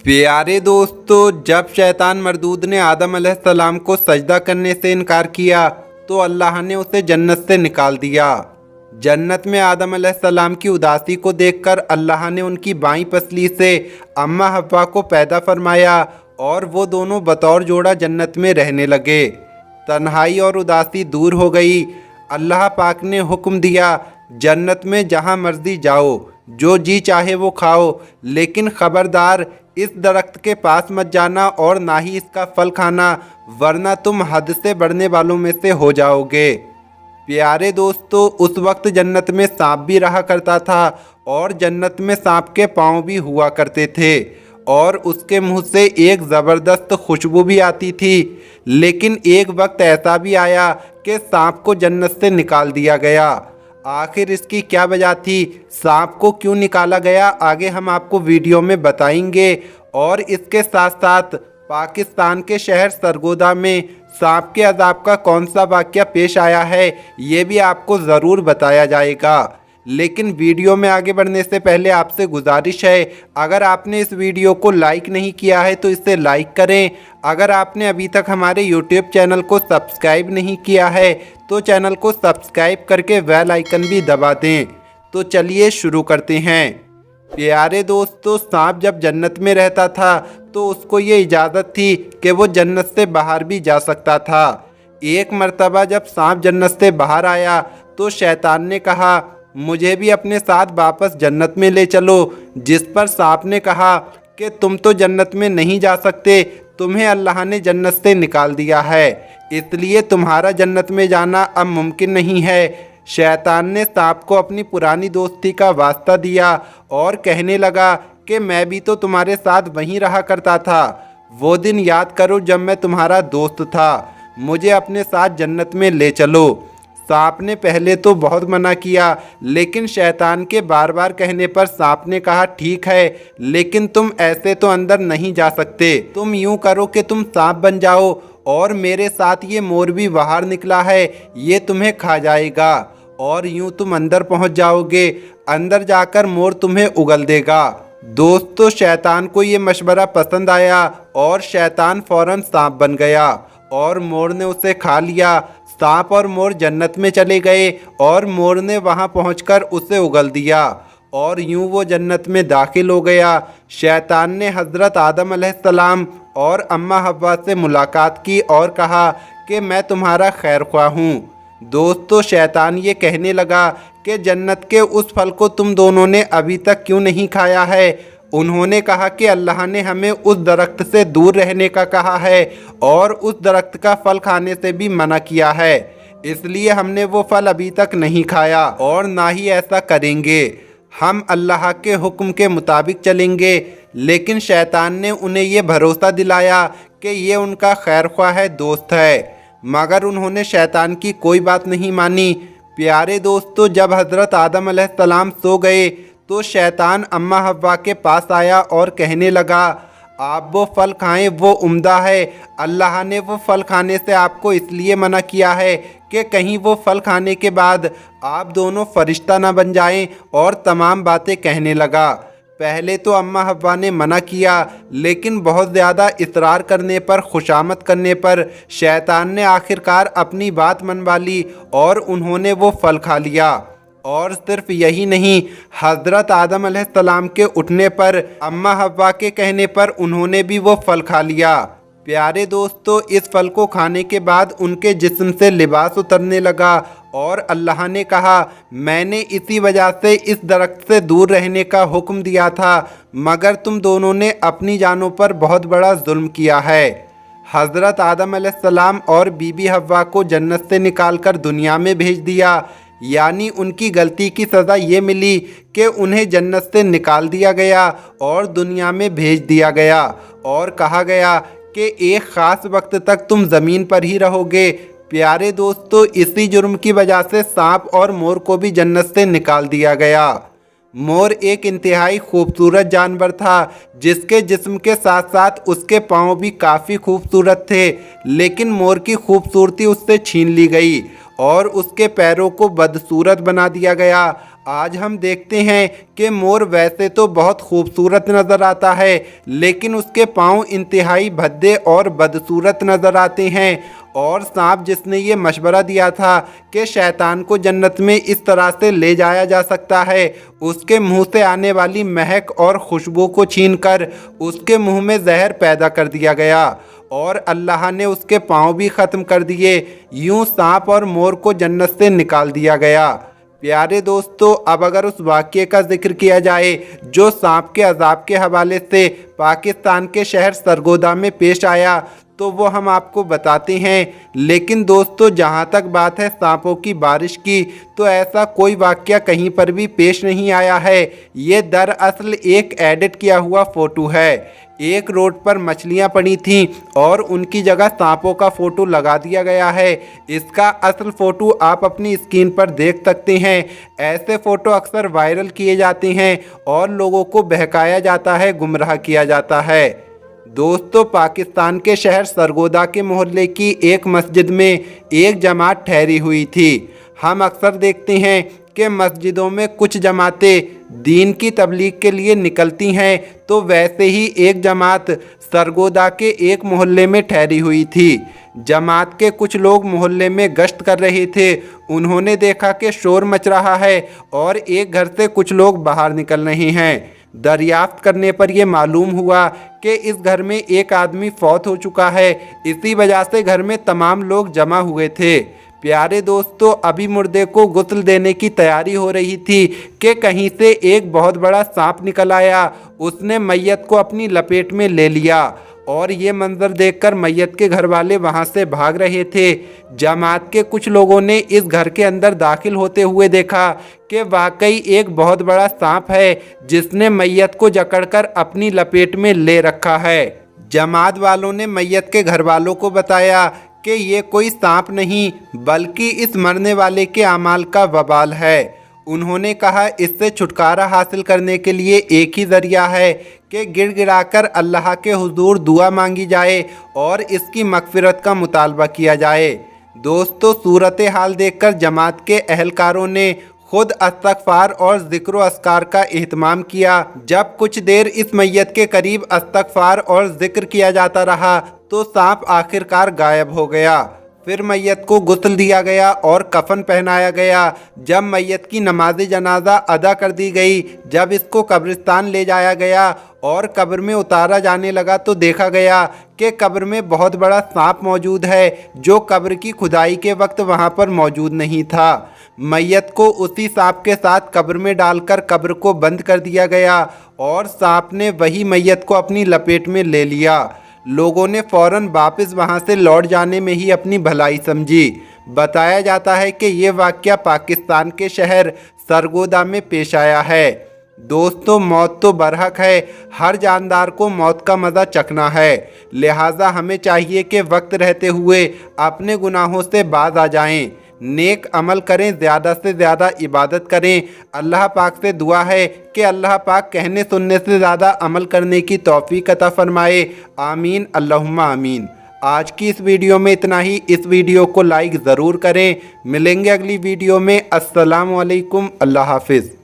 प्यारे दोस्तों, जब शैतान मरदूद ने आदम अलैहिस्सलाम को सजदा करने से इनकार किया तो अल्लाह ने उसे जन्नत से निकाल दिया। जन्नत में आदम अलैहिस्सलाम की उदासी को देखकर अल्लाह ने उनकी बाईं पसली से अम्मा हव्वा को पैदा फरमाया और वो दोनों बतौर जोड़ा जन्नत में रहने लगे। तन्हाई और उदासी दूर हो गई। अल्लाह पाक ने हुक्म दिया, जन्नत में जहाँ मर्जी जाओ, जो जी चाहे वो खाओ, लेकिन खबरदार इस दरख्त के पास मत जाना और ना ही इसका फल खाना, वरना तुम हद से बढ़ने वालों में से हो जाओगे। प्यारे दोस्तों, उस वक्त जन्नत में सांप भी रहा करता था और जन्नत में सांप के पाँव भी हुआ करते थे और उसके मुंह से एक ज़बरदस्त खुशबू भी आती थी। लेकिन एक वक्त ऐसा भी आया कि सांप को जन्नत से निकाल दिया गया। आखिर इसकी क्या वजह थी, सांप को क्यों निकाला गया, आगे हम आपको वीडियो में बताएंगे। और इसके साथ साथ पाकिस्तान के शहर सरगोदा में सांप के अजाब का कौन सा वाक़या पेश आया है, ये भी आपको ज़रूर बताया जाएगा। लेकिन वीडियो में आगे बढ़ने से पहले आपसे गुजारिश है, अगर आपने इस वीडियो को लाइक नहीं किया है तो इसे लाइक करें। अगर आपने अभी तक हमारे यूट्यूब चैनल को सब्सक्राइब नहीं किया है तो चैनल को सब्सक्राइब करके बेल आइकन भी दबा दें। तो चलिए शुरू करते हैं। प्यारे दोस्तों, सांप जब जन्नत में रहता था तो उसको ये इजाज़त थी कि वो जन्नत से बाहर भी जा सकता था। एक मर्तबा जब सांप जन्नत से बाहर आया तो शैतान ने कहा, मुझे भी अपने साथ वापस जन्नत में ले चलो। जिस पर सांप ने कहा कि तुम तो जन्नत में नहीं जा सकते, तुम्हें अल्लाह ने जन्नत से निकाल दिया है, इसलिए तुम्हारा जन्नत में जाना अब मुमकिन नहीं है। शैतान ने सांप को अपनी पुरानी दोस्ती का वास्ता दिया और कहने लगा कि मैं भी तो तुम्हारे साथ वहीं रहा करता था। वो दिन याद करो जब मैं तुम्हारा दोस्त था, मुझे अपने साथ जन्नत में ले चलो। सांप ने पहले तो बहुत मना किया, लेकिन शैतान के बार बार कहने पर सांप ने कहा, ठीक है, लेकिन तुम ऐसे तो अंदर नहीं जा सकते। तुम यूं करो कि तुम सांप बन जाओ और मेरे साथ ये मोर भी बाहर निकला है, ये तुम्हें खा जाएगा और यूं तुम अंदर पहुंच जाओगे। अंदर जाकर मोर तुम्हें उगल देगा। दोस्तों, शैतान को ये मशवरा पसंद आया और शैतान फौरन सांप बन गया और मोर ने उसे खा लिया। सांप और मोर जन्नत में चले गए और मोर ने वहां पहुंचकर उसे उगल दिया और यूं वो जन्नत में दाखिल हो गया। शैतान ने हज़रत आदम अलैहिस्सलाम और अम्मा हव्वा से मुलाकात की और कहा कि मैं तुम्हारा खैर ख्वाह हूँ। दोस्तों, शैतान ये कहने लगा कि जन्नत के उस फल को तुम दोनों ने अभी तक क्यों नहीं खाया है। उन्होंने कहा कि अल्लाह ने हमें उस दरख्त से दूर रहने का कहा है और उस दरख्त का फल खाने से भी मना किया है, इसलिए हमने वो फल अभी तक नहीं खाया और ना ही ऐसा करेंगे। हम अल्लाह के हुक्म के मुताबिक चलेंगे। लेकिन शैतान ने उन्हें ये भरोसा दिलाया कि ये उनका खैर ख्वाह है, दोस्त है, मगर उन्होंने शैतान की कोई बात नहीं मानी। प्यारे दोस्तों, जब हज़रत आदम अलैहिस्सलाम सो गए तो शैतान अम्मा हव्वा के पास आया और कहने लगा, आप वो फल खाएं, वो उम्दा है। अल्लाह ने वो फल खाने से आपको इसलिए मना किया है कि कहीं वो फल खाने के बाद आप दोनों फरिश्ता ना बन जाएं। और तमाम बातें कहने लगा। पहले तो अम्मा हव्वा ने मना किया, लेकिन बहुत ज़्यादा इसरार करने पर, खुशामद करने पर शैतान ने आखिरकार अपनी बात मनवा ली और उन्होंने वो फल खा लिया। और सिर्फ यही नहीं, हज़रत आदम अलैहिस्सलाम के उठने पर, अम्मा हव्वा के कहने पर उन्होंने भी वो फल खा लिया। प्यारे दोस्तों, इस फल को खाने के बाद उनके जिस्म से लिबास उतरने लगा और अल्लाह ने कहा, मैंने इसी वजह से इस दरख्त से दूर रहने का हुक्म दिया था, मगर तुम दोनों ने अपनी जानों पर बहुत बड़ा जुल्म किया है। हज़रत आदम अलैहिस्सलाम और बीबी हव्वा को जन्नत से निकालकर दुनिया में भेज दिया, यानी उनकी गलती की सज़ा ये मिली कि उन्हें जन्नत से निकाल दिया गया और दुनिया में भेज दिया गया और कहा गया कि एक ख़ास वक्त तक तुम ज़मीन पर ही रहोगे। प्यारे दोस्तों, इसी जुर्म की वजह से सांप और मोर को भी जन्नत से निकाल दिया गया। मोर एक इंतहाई खूबसूरत जानवर था, जिसके जिस्म के साथ साथ उसके पाँव भी काफ़ी खूबसूरत थे, लेकिन मोर की खूबसूरती उससे छीन ली गई और उसके पैरों को बदसूरत बना दिया गया। आज हम देखते हैं कि मोर वैसे तो बहुत खूबसूरत नज़र आता है, लेकिन उसके पाँव इंतहाई भद्दे और बदसूरत नज़र आते हैं। और सांप जिसने ये मशवरा दिया था कि शैतान को जन्नत में इस तरह से ले जाया जा सकता है, उसके मुंह से आने वाली महक और खुशबू को छीनकर उसके मुंह में जहर पैदा कर दिया गया और अल्लाह ने उसके पाँव भी ख़त्म कर दिए। यूं सांप और मोर को जन्नत से निकाल दिया गया। प्यारे दोस्तों, अब अगर उस वाक़ये का जिक्र किया जाए जो सांप के अजाब के हवाले से पाकिस्तान के शहर सरगोदा में पेश आया, तो वो हम आपको बताते हैं। लेकिन दोस्तों, जहाँ तक बात है सांपों की बारिश की, तो ऐसा कोई वाक़या कहीं पर भी पेश नहीं आया है। ये दरअसल एक एडिट किया हुआ फ़ोटो है। एक रोड पर मछलियाँ पड़ी थीं और उनकी जगह सांपों का फ़ोटो लगा दिया गया है। इसका असल फ़ोटो आप अपनी स्क्रीन पर देख सकते हैं। ऐसे फ़ोटो अक्सर वायरल किए जाते हैं और लोगों को बहकाया जाता है, गुमराह किया जाता है। दोस्तों, पाकिस्तान के शहर सरगोदा के मोहल्ले की एक मस्जिद में एक जमात ठहरी हुई थी। हम अक्सर देखते हैं कि मस्जिदों में कुछ जमातें दीन की तबलीग के लिए निकलती हैं, तो वैसे ही एक जमात सरगोदा के एक मोहल्ले में ठहरी हुई थी। जमात के कुछ लोग मोहल्ले में गश्त कर रहे थे। उन्होंने देखा कि शोर मच रहा है और एक घर से कुछ लोग बाहर निकल रहे हैं। दरियाफ्त करने पर यह मालूम हुआ कि इस घर में एक आदमी फौत हो चुका है। इसी वजह से घर में तमाम लोग जमा हुए थे। प्यारे दोस्तों, अभी मुर्दे को गुस्ल देने की तैयारी हो रही थी कि कहीं से एक बहुत बड़ा सांप निकल आया। उसने मैयत को अपनी लपेट में ले लिया और ये मंजर देखकर मैयत के घर वाले वहाँ से भाग रहे थे। जमात के कुछ लोगों ने इस घर के अंदर दाखिल होते हुए देखा कि वाकई एक बहुत बड़ा सांप है जिसने मैयत को जकड़कर अपनी लपेट में ले रखा है। जमात वालों ने मैयत के घर वालों को बताया कि ये कोई सांप नहीं बल्कि इस मरने वाले के अमाल का वबाल है। उन्होंने कहा इससे छुटकारा हासिल करने के लिए एक ही ज़रिया है कि गिड़गिड़ाकर अल्लाह के हुजूर दुआ मांगी जाए और इसकी मगफिरत का मुतालबा किया जाए। दोस्तों, सूरत हाल देखकर जमात के अहलकारों ने खुद अस्तगफार और ज़िक्र अस्कार का एहतमाम किया। जब कुछ देर इस मैयत के करीब अस्तगफार और ज़िक्र किया जाता रहा तो सांप आखिरकार गायब हो गया। फिर मैयत को गुस्ल दिया गया और कफन पहनाया गया। जब मैयत की नमाज जनाजा अदा कर दी गई, जब इसको कब्रिस्तान ले जाया गया और कब्र में उतारा जाने लगा, तो देखा गया कि कब्र में बहुत बड़ा सांप मौजूद है जो कब्र की खुदाई के वक्त वहाँ पर मौजूद नहीं था। मैयत को उसी सांप के साथ कब्र में डालकर कब्र को बंद कर दिया गया और सांप ने वही मैयत को अपनी लपेट में ले लिया। लोगों ने फ़ौरन वापस वहां से लौट जाने में ही अपनी भलाई समझी। बताया जाता है कि ये वाक़या पाकिस्तान के शहर सरगोदा में पेश आया है। दोस्तों, मौत तो बरहक है, हर जानदार को मौत का मज़ा चखना है। लिहाजा हमें चाहिए कि वक्त रहते हुए अपने गुनाहों से बाज आ जाएं, नेक अमल करें, ज़्यादा से ज़्यादा इबादत करें। अल्लाह पाक से दुआ है कि अल्लाह पाक कहने सुनने से ज़्यादा अमल करने की तौफीक अता फरमाए। आमीन, अल्लाहुम्मा आमीन। आज की इस वीडियो में इतना ही। इस वीडियो को लाइक ज़रूर करें। मिलेंगे अगली वीडियो में। अस्सलामु अलैकुम, अल्लाह हाफिज़।